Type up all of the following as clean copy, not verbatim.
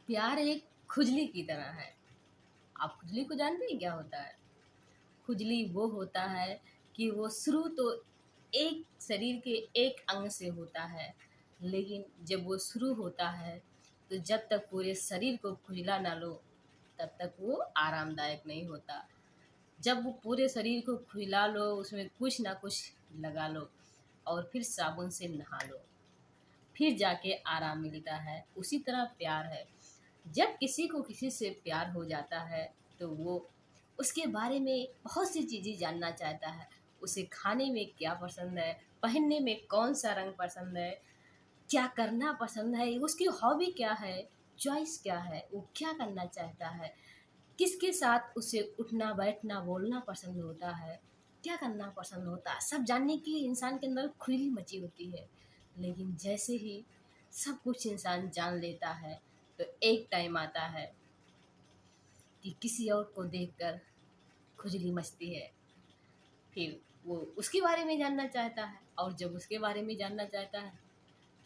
प्यार एक खुजली की तरह है। आप खुजली को जानते हैं क्या होता है? खुजली वो होता है कि वो शुरू तो एक शरीर के एक अंग से होता है, लेकिन जब वो शुरू होता है तो जब तक पूरे शरीर को खुजला ना लो तब तक वो आरामदायक नहीं होता। जब वो पूरे शरीर को खुजला लो, उसमें कुछ ना कुछ लगा लो और फिर साबुन से नहा लो, फिर जाके आराम मिलता है। उसी तरह प्यार है। जब किसी को किसी से प्यार हो जाता है तो वो उसके बारे में बहुत सी चीज़ें जानना चाहता है। उसे खाने में क्या पसंद है, पहनने में कौन सा रंग पसंद है, क्या करना पसंद है, उसकी हॉबी क्या है, चॉइस क्या है, वो क्या करना चाहता है, किसके साथ उसे उठना बैठना बोलना पसंद होता है, क्या करना पसंद होता है, सब जानने की इंसान के अंदर खुजली मची होती है। लेकिन जैसे ही सब कुछ इंसान जान लेता है तो एक टाइम आता है कि किसी और को देखकर खुजली मचती है। फिर वो उसके बारे में जानना चाहता है और जब उसके बारे में जानना चाहता है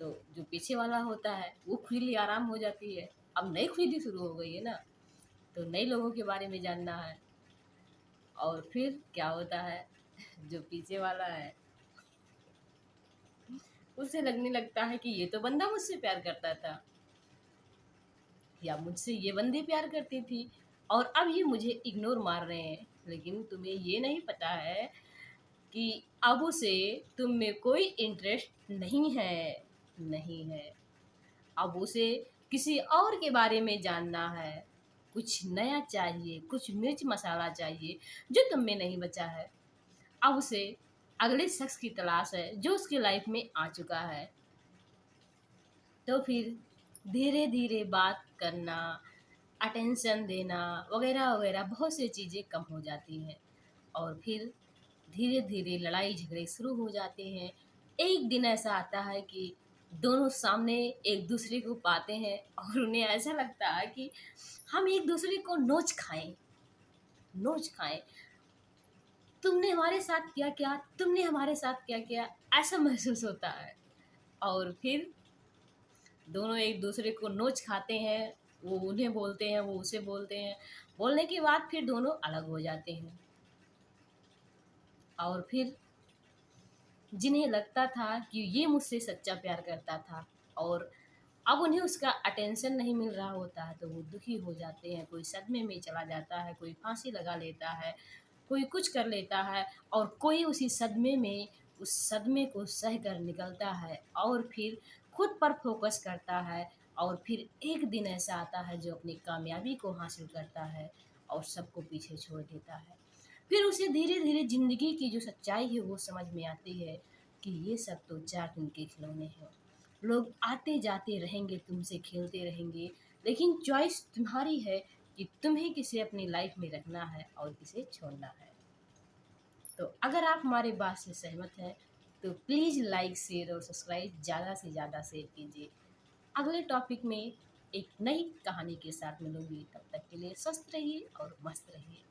तो जो पीछे वाला होता है वो खुजली आराम हो जाती है। अब नई खुजली शुरू हो गई है ना, तो नए लोगों के बारे में जानना है। और फिर क्या होता है, जो पीछे वाला है उसे लगने लगता है कि ये तो बंदा मुझसे प्यार करता था, या मुझसे ये बंदी प्यार करती थी और अब ये मुझे इग्नोर मार रहे हैं। लेकिन तुम्हें ये नहीं पता है कि अब उसे तुम में कोई इंटरेस्ट नहीं है। नहीं है, अब उसे किसी और के बारे में जानना है। कुछ नया चाहिए, कुछ मिर्च मसाला चाहिए जो तुम में नहीं बचा है। अब उसे अगले शख्स की तलाश है जो उसकी लाइफ में आ चुका है। तो फिर धीरे धीरे बात करना, अटेंशन देना वगैरह वगैरह बहुत सी चीज़ें कम हो जाती हैं और फिर धीरे धीरे लड़ाई झगड़े शुरू हो जाते हैं। एक दिन ऐसा आता है कि दोनों सामने एक दूसरे को पाते हैं और उन्हें ऐसा लगता है कि हम एक दूसरे को नोच खाएं, नोच खाएं। तुमने हमारे साथ क्या किया, तुमने हमारे साथ क्या किया, ऐसा महसूस होता है। और फिर दोनों एक दूसरे को नोच खाते हैं। वो उन्हें बोलते हैं, वो उसे बोलते हैं। बोलने के बाद फिर दोनों अलग हो जाते हैं। और फिर जिन्हें लगता था कि ये मुझसे सच्चा प्यार करता था और अब उन्हें उसका अटेंशन नहीं मिल रहा होता है तो वो दुखी हो जाते हैं। कोई सदमे में चला जाता है, कोई फांसी लगा लेता है, कोई कुछ कर लेता है और कोई उसी सदमे में उस सदमे को सह कर निकलता है और फिर खुद पर फोकस करता है। और फिर एक दिन ऐसा आता है जो अपनी कामयाबी को हासिल करता है और सबको पीछे छोड़ देता है। फिर उसे धीरे धीरे ज़िंदगी की जो सच्चाई है वो समझ में आती है कि ये सब तो चार दिन के खिलौने हैं। लोग आते जाते रहेंगे, तुमसे खेलते रहेंगे, लेकिन चॉइस तुम्हारी है कि तुम्हें किसे अपनी लाइफ में रखना है और किसे छोड़ना है। तो अगर आप हमारे बात से सहमत हैं तो प्लीज़ लाइक शेयर और सब्सक्राइब ज़्यादा से ज़्यादा शेयर कीजिए। अगले टॉपिक में एक नई कहानी के साथ मिलूंगी, तब तक के लिए स्वस्थ रहिए और मस्त रहिए।